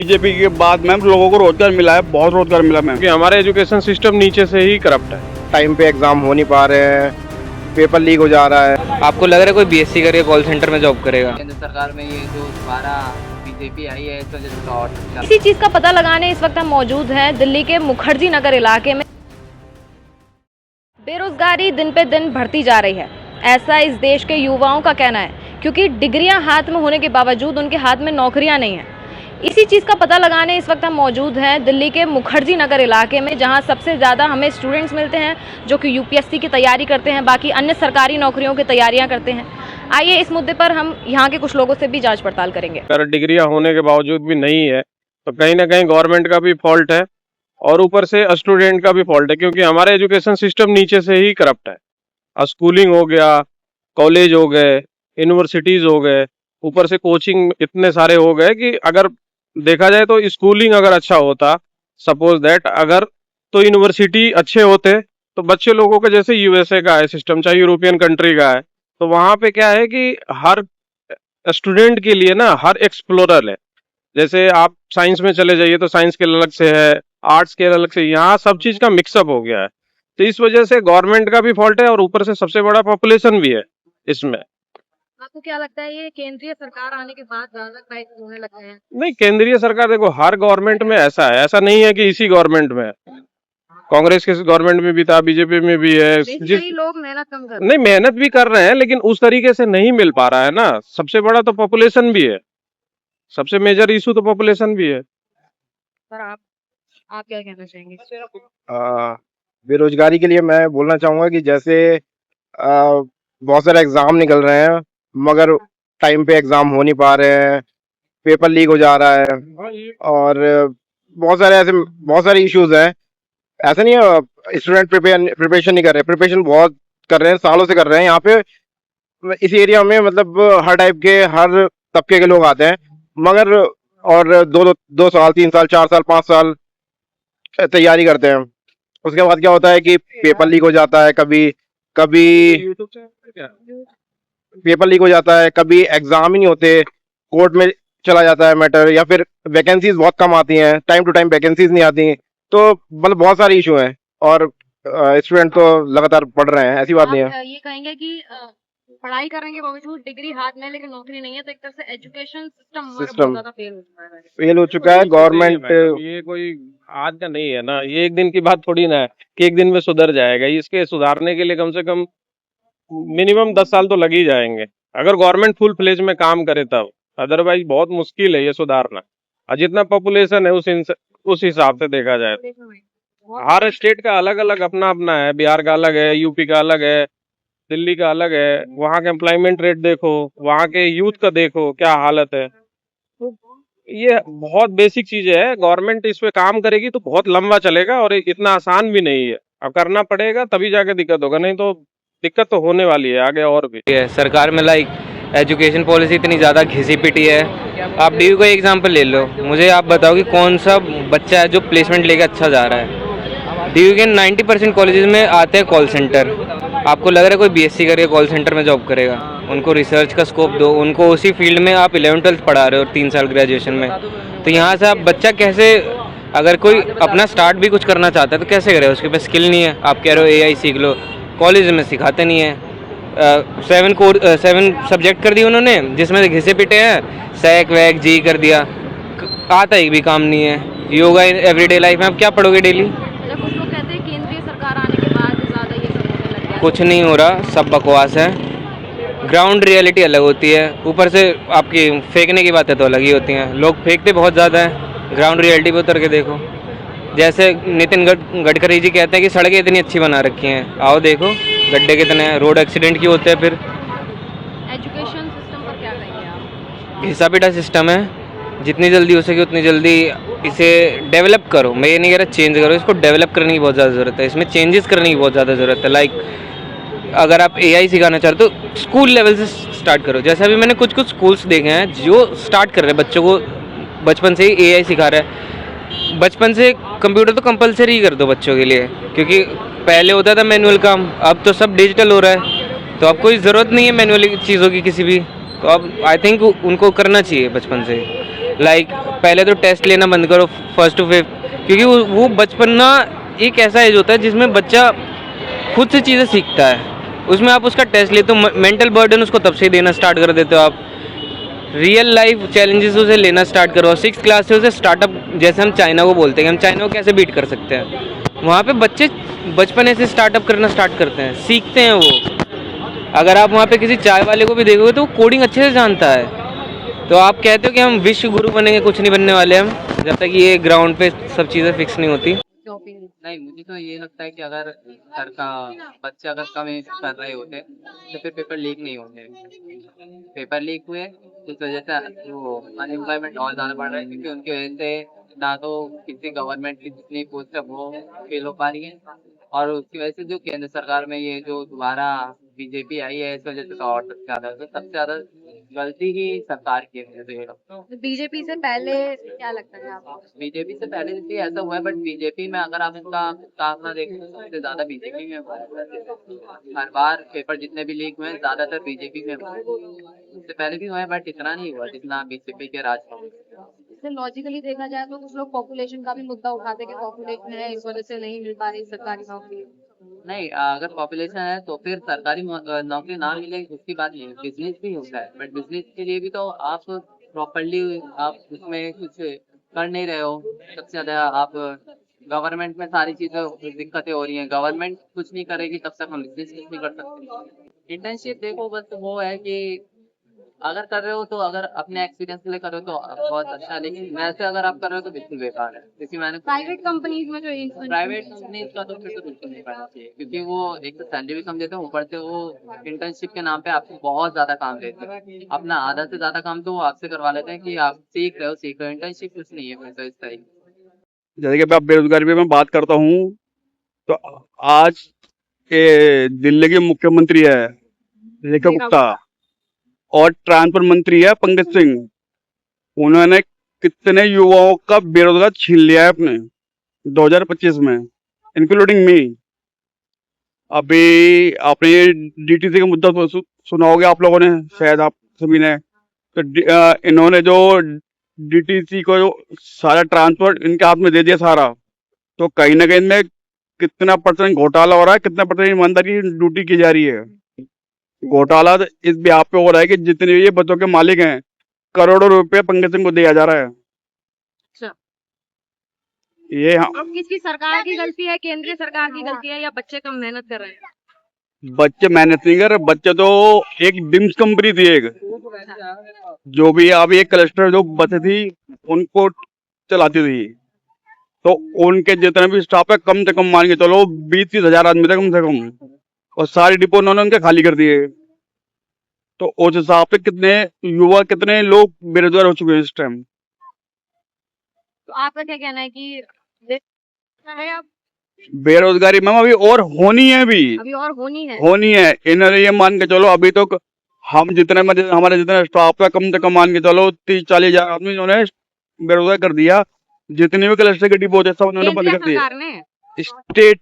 BJP के बाद ma'am लोगों को रोजगार मिला है, बहुत रोजगार मिला मैम। क्योंकि हमारा एजुकेशन सिस्टम नीचे से ही करप्ट है। टाइम पे एग्जाम हो नहीं पा रहे हैं, पेपर लीक हो जा रहा है। आपको लग रहा है कोई बीएससी करके कॉल सेंटर में जॉब करेगा? केंद्र सरकार में ये जो दोबारा बीजेपी आई है इस वजह से और इसी चीज का पता लगाने इस वक्त हम मौजूद हैं दिल्ली के मुखर्जी नगर इलाके में। बेरोजगारी दिन पे दिन बढ़ती जा रही है, ऐसा इस देश के युवाओं का कहना है, क्योंकि डिग्रियां हाथ में होने के बावजूद उनके हाथ में नौकरियां नहीं हैं। इसी चीज़ का पता लगाने इस वक्त हम मौजूद हैं दिल्ली के मुखर्जी नगर इलाके में, जहां सबसे ज़्यादा हमें स्टूडेंट्स मिलते हैं जो कि यूपीएससी की तैयारी करते हैं, बाकी अन्य सरकारी नौकरियों की तैयारियां करते हैं। आइए इस मुद्दे पर हम यहाँ के कुछ लोगों से भी जांच पड़ताल करेंगे। अगर डिग्रियां होने के बावजूद भी नहीं है तो कहीं ना कहीं गवर्नमेंट का भी फॉल्ट है और ऊपर से स्टूडेंट का भी फॉल्ट है, क्योंकि हमारा एजुकेशन सिस्टम नीचे से ही करप्ट है। स्कूलिंग हो गया, कॉलेज हो गए, यूनिवर्सिटीज हो गए, ऊपर से कोचिंग इतने सारे हो गए कि अगर देखा जाए तो स्कूलिंग अगर अच्छा होता, सपोज दैट अगर तो यूनिवर्सिटी अच्छे होते तो बच्चे लोगों के जैसे यूएसए का है सिस्टम, चाहे यूरोपियन कंट्री का है, तो वहां पे क्या है कि हर स्टूडेंट के लिए ना हर एक्सप्लोरर है। जैसे आप साइंस में चले जाइए तो साइंस के अलग से है, आर्ट्स के अलग से, यहाँ सब चीज का मिक्सअप हो गया है। तो इस वजह से गवर्नमेंट का भी फॉल्ट है और ऊपर से सबसे बड़ा पॉपुलेशन भी है इसमें। आपको क्या लगता है ये केंद्रीय सरकार आने के बाद ज्यादा क्राइसिस होने लगा है? नहीं, केंद्रीय सरकार देखो हर गवर्नमेंट में ऐसा है, ऐसा नहीं है कि इसी गवर्नमेंट में है। कांग्रेस के गवर्नमेंट में भी था, बीजेपी में भी है। लोग मेहनत कम कर नहीं, मेहनत भी कर रहे हैं लेकिन उस तरीके से नहीं मिल पा रहा है ना। सबसे बड़ा तो पॉपुलेशन भी है, सबसे मेजर इशू तो पॉपुलेशन भी है। पर आप क्या कहना चाहेंगे? बेरोजगारी के लिए मैं बोलना चाहूंगा कि जैसे बहुत सारे एग्जाम निकल रहे हैं मगर टाइम पे एग्जाम हो नहीं पा रहे हैं, पेपर लीक हो जा रहा है और बहुत सारे इश्यूज हैं। ऐसा नहीं है स्टूडेंट प्रिपरेशन नहीं कर रहे, प्रिपरेशन बहुत कर रहे हैं, सालों से कर रहे हैं। यहाँ पे इस एरिया में मतलब हर टाइप के, हर तबके के लोग आते हैं, मगर और दो साल, 3 साल, 4 साल, 5 साल तैयारी करते हैं। उसके बाद क्या होता है कि पेपर लीक हो जाता है, कभी पेपर लीक हो जाता है, कभी एग्जाम ही नहीं होते, कोर्ट में चला जाता है मैटर, या फिर वैकेंसीज बहुत कम आती हैं, टाइम टू टाइम वैकेंसीज नहीं आती। तो मतलब बहुत सारे इशू हैं और स्टूडेंट तो लगातार पढ़ रहे हैं, ऐसी बात नहीं है। ये कहेंगे कि पढ़ाई करने के बावजूद डिग्री हाथ में लेकिन नौकरी नहीं है, तो एक तरह से एजुकेशन सिस्टम बहुत ज्यादा फेल हो चुका है। गवर्नमेंट ये कोई आज का नहीं है ना, ये एक दिन की बात थोड़ी ना है कि एक दिन में सुधर जाएगा। इसके सुधारने के लिए कम से कम मिनिमम 10 साल तो लग ही जाएंगे, अगर गवर्नमेंट फुल फ्लेज में काम करे तब। अदरवाइज बहुत मुश्किल है ये सुधारना, और जितना पॉपुलेशन है उस हिसाब से देखा जाए हर स्टेट का अलग अलग अपना अपना है। बिहार का अलग है, यूपी का अलग है, दिल्ली का अलग है। वहाँ का एम्प्लॉयमेंट रेट देखो, वहाँ के यूथ का देखो क्या हालत है। तो ये बहुत बेसिक चीजें है, गवर्नमेंट इस पे काम करेगी तो बहुत लंबा चलेगा और इतना आसान भी नहीं है। अब करना पड़ेगा तभी जाके दिक्कत होगा, नहीं तो दिक्कत तो होने वाली है आगे और भी। सरकार में एजुकेशन पॉलिसी इतनी ज़्यादा घिसी पिटी है। आप डीयू का एग्जांपल ले लो, मुझे आप बताओ कि कौन सा बच्चा है जो प्लेसमेंट लेके अच्छा जा रहा है? डीयू के 90% कॉलेजेस में आते हैं कॉल सेंटर। आपको लग रहा है कोई बीएससी करके कॉल सेंटर में जॉब करेगा? उनको रिसर्च का स्कोप दो, उनको उसी फील्ड में आप 11th-12th पढ़ा रहे हो 3 साल ग्रेजुएशन में, तो यहाँ से आप बच्चा कैसे, अगर कोई अपना स्टार्ट भी कुछ करना चाहता है तो कैसे करे? उसके पास स्किल नहीं है। आप कह रहे हो एआई सीख लो, कॉलेज में सिखाते नहीं है। 7 सब्जेक्ट कर दिए उन्होंने जिसमें घिसे पिटे हैं, सैक वैक जी कर दिया, आता एक भी काम नहीं है। योगा एवरीडे लाइफ में आप क्या पढ़ोगे डेली? कुछ लोग कहते हैं केंद्रीय सरकार आने के बाद ज्यादा ये सब होने लग गया। कुछ नहीं हो रहा, सब बकवास है। ग्राउंड रियलिटी अलग होती है, ऊपर से आपकी फेंकने की बातें तो अलग ही होती हैं। लोग फेंकते बहुत ज़्यादा है, ग्राउंड रियलिटी पे उतर के देखो। जैसे नितिन गडकरी जी कहते हैं कि सड़कें इतनी अच्छी बना रखी हैं, आओ देखो गड्ढे कितने हैं, रोड एक्सीडेंट क्यों होते हैं। फिर एजुकेशन सिस्टम पर क्या कहेंगे आप? घिसा पिटा सिस्टम है, जितनी जल्दी हो सके उतनी जल्दी इसे डेवलप करो। मैं ये नहीं कह रहा चेंज करो, इसको डेवलप करने की बहुत ज़्यादा ज़रूरत है, इसमें चेंजेस करने की बहुत ज़्यादा ज़रूरत है। लाइक अगर आप एआई सिखाना चाहते हो तो स्कूल लेवल से स्टार्ट करो। जैसे अभी मैंने कुछ स्कूल्स देखे हैं जो स्टार्ट कर रहे हैं, बच्चों को बचपन से ही एआई सिखा रहा है। बचपन से कंप्यूटर तो कंपलसरी ही कर दो बच्चों के लिए, क्योंकि पहले होता था मैनुअल काम, अब तो सब डिजिटल हो रहा है, तो अब कोई ज़रूरत नहीं है मैनुअल चीज़ों की किसी भी। तो अब आई थिंक उनको करना चाहिए बचपन से। लाइक पहले तो टेस्ट लेना बंद करो फर्स्ट टू फिफ्थ, क्योंकि वो बचपन ना एक ऐसा एज होता है जिसमें बच्चा खुद से चीज़ें सीखता है। उसमें आप उसका टेस्ट लेते हो, मेंटल बर्डन उसको तब से ही देना स्टार्ट कर देते हो आप। रियल लाइफ चैलेंजेस उसे लेना स्टार्ट करो। 6th क्लास से उसे स्टार्टअप, जैसे हम चाइना को बोलते हैं कि हम चाइना को कैसे बीट कर सकते हैं, वहाँ पे बच्चे बचपन से स्टार्टअप करना स्टार्ट करते हैं, सीखते हैं वो। अगर आप वहाँ पे किसी चाय वाले को भी देखोगे तो वो कोडिंग अच्छे से जानता है। तो आप कहते हो कि हम विश्व गुरु बनेंगे, कुछ नहीं बनने वाले हम, जब तक ये ग्राउंड पे सब चीज़ें फिक्स नहीं होती। नहीं, मुझे तो ये लगता है कि अगर घर का बच्चे अगर कम एज कर रहे होते तो फिर पेपर लीक नहीं होते। पेपर लीक हुए तो इस वजह से वो अनएम्प्लॉयमेंट और ज़्यादा बढ़ रहा है, क्योंकि उनकी वजह से ना तो किसी गवर्नमेंट की जितनी पोस्ट है वो फिल हो पा रही है, और उसकी वजह से जो केंद्र सरकार में ये जो दोबारा बीजेपी आई है, इस वजह से तो और सबसे ज़्यादा गलती ही सरकार की है। तो बीजेपी से पहले क्या लगता है आपको? बीजेपी से पहले भी ऐसा हुआ है, बट बीजेपी में अगर आप इनका काम ना देखें तो सबसे ज्यादा बीजेपी में हुआ है। हर बार पेपर जितने भी लीक हुए हैं ज्यादातर बीजेपी में हुआ है। इससे पहले भी हुआ है बट इतना नहीं हुआ जितना बीजेपी के राज में। इससे लॉजिकली देखा जाए तो कुछ लोग पॉपुलेशन का भी मुद्दा उठाते हैं कि पॉपुलेशन है इस वजह से नहीं मिल पा रही सरकारी नौकरी। नहीं, अगर पॉपुलेशन है तो फिर सरकारी नौकरी ना मिले उसकी बात नहीं है, बिजनेस भी होता है, बट बिजनेस के लिए भी तो आप प्रॉपरली आप उसमें कुछ कर नहीं रहे हो। सबसे ज्यादा आप गवर्नमेंट में सारी चीजें दिक्कतें हो रही हैं, गवर्नमेंट कुछ नहीं करेगी तब तक हम बिजनेस कुछ नहीं कर सकते। इंटर्नशिप देखो, बस वो है कि अगर कर रहे हो तो अगर अपने एक्सपीरियंस के लिए कर रहे हो तो बहुत अच्छा है, लेकिन वैसे अगर आप कर रहे हो तो बिल्कुल बेकार है, क्योंकि मैंने प्राइवेट कंपनीज में जो प्राइवेट कंपनी का तो फिर तो बिल्कुल नहीं करना चाहिए, क्योंकि वो एक तो सैलरी भी कम देते हैं, ऊपर से वो इंटर्नशिप के नाम पे आपको बहुत ज्यादा काम देते हैं। अपना आधा से ज्यादा काम तो वो आपसे करवा लेते हैं कि आप सीख रहे हो। इंटर्नशिप कुछ नहीं है फिर तो इस तरीके। जैसे कि मैं बेरोजगारी पे मैं बात करता हूँ, तो आज ये दिल्ली के मुख्यमंत्री है रेखा गुप्ता और ट्रांसपोर्ट मंत्री है पंकज सिंह। उन्होंने कितने युवाओं का बेरोजगार छीन लिया है अपने 2025 में, इंक्लूडिंग मी। अभी आपने डीटीसी का मुद्दा सुना होगा आप लोगों ने, शायद आप सभी ने। तो इन्होंने जो डीटीसी को जो सारा ट्रांसपोर्ट इनके हाथ में दे दिया सारा, तो कहीं ना कहीं में कितना % घोटाला हो रहा है, कितना % ईमानदारी की ड्यूटी की जा रही है। घोटाला तो इस ब्याह पे हो रहा है कि जितने ये बच्चों के मालिक हैं, करोड़ों रुपए पंकज सिंह को दिया जा रहा है। अच्छा। ये अब किसकी सरकार की गलती है, केंद्रीय सरकार की गलती है, या बच्चे कम मेहनत कर रहे हैं? बच्चे मेहनत नहीं कर, बच्चे तो एक डिम्स कंपनी थी, एक जो भी अभी एक क्लस्टर जो बसें थी उनको चलाती थी, तो उनके जितने भी स्टाफ है कम से कम मान के चलो 20-30 हजार आदमी थे कम से कम, और सारे डिपो उन्होंने उनके खाली कर दिए। तो उस हिसाब से कितने युवा, कितने लोग बेरोजगार हो चुके हैं इस टाइम। तो आपका क्या कहना है कि है अब बेरोजगारी मैम अभी और होनी है, अभी और होनी है। इन्होंने ये मान के चलो अभी तो हम जितने हमारे जितने स्टाफ है कम से कम मान के चलो 30-40 हजार आदमी इन्होंने बेरोजगार कर दिया। जितने भी क्लस्टर के डिपो थे सब उन्होंने बंद कर दिए, स्टेट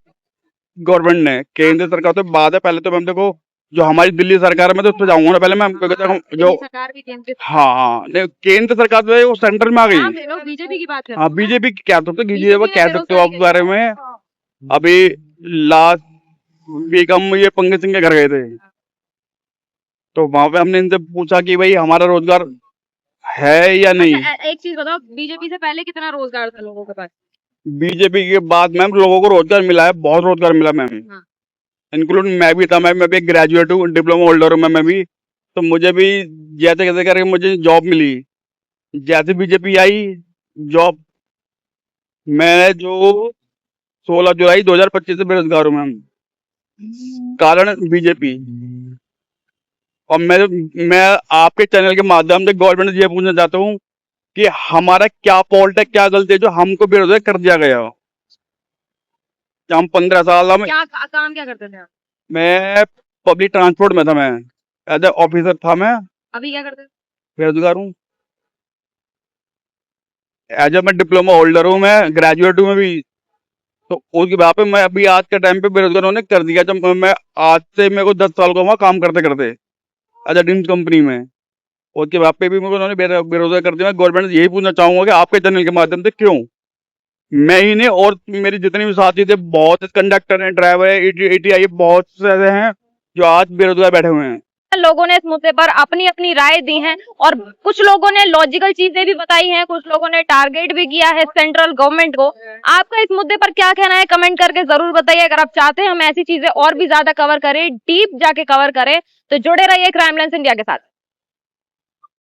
गवर्नमेंट ने। केंद्र सरकार तो बात है, पहले तो मैम देखो जो हमारी दिल्ली सरकार में तो उस पर जाऊंगा ना पहले मैम, जो सरकार की केंद्र हाँ केंद्र सरकार तो है वो सेंटर में आ गई। बीजेपी की बात कर हाँ बीजेपी क्या सकते कह सकते हो आप इस बारे में। अभी लास्ट वीक हम ये पंकज सिंह के घर गए थे, तो वहां पे हमने इनसे पूछा कि भाई हमारा रोजगार है या नहीं। एक चीज बताओ, बीजेपी से पहले कितना रोजगार था लोगों के पास? बीजेपी के बाद मैम लोगों को रोजगार मिला है, बहुत रोजगार मिला मैम, इंक्लूडिंग मैं भी था। मैं भी ग्रेजुएट हूँ, डिप्लोमा होल्डर हूँ मैं भी। तो मुझे भी जैसे कैसे करके मुझे जॉब मिली, जैसे बीजेपी आई जॉब, मैं जो 16 जुलाई 2025 से बेरोजगार हूँ मैम, कारण बीजेपी। और मैं आपके चैनल के माध्यम से गवर्नमेंट से ये पूछना चाहता हूँ कि हमारा क्या फॉल्ट है, क्या गलती है जो हमको बेरोजगार कर दिया गया। हम 15 साल में काम क्या करते थे आप? मैं पब्लिक ट्रांसपोर्ट में था, मैं एज ए ऑफिसर था मैं। अभी क्या करते थे? बेरोजगार हूँ, एज ए मैं डिप्लोमा होल्डर हूँ, मैं ग्रेजुएट हूँ मैं भी। तो उसके बाद पे मैं अभी आज के टाइम पे बेरोजगार होने कर दिया। जब मैं आज से मेरे को 10 साल को वहाँ काम करते करते एज ए ड्रीम्स कंपनी में। उसके बाद पे भी मुझे उन्होंने बेरोजगार कर दिया। मैं गवर्नमेंट से यही पूछना चाहूंगा कि आपके चैनल के माध्यम से क्यों मैं ही नहीं और मेरे जितने भी साथी थे, बहुत कंडक्टर हैं, ड्राइवर है, ATI बहुत सारे हैं जो आज बेरोजगार बैठे हुए हैं। लोगों ने इस मुद्दे पर अपनी अपनी राय दी है और कुछ लोगों ने लॉजिकल चीजें भी बताई हैं, कुछ लोगों ने टारगेट भी किया है सेंट्रल गवर्नमेंट को। आपका इस मुद्दे पर क्या कहना है, कमेंट करके जरूर बताइए। अगर आप चाहते हैं हम ऐसी चीजें और भी ज्यादा कवर करें, डीप जाके कवर करें, तो जुड़े रहिए क्राइम लाइन्स इंडिया के साथ।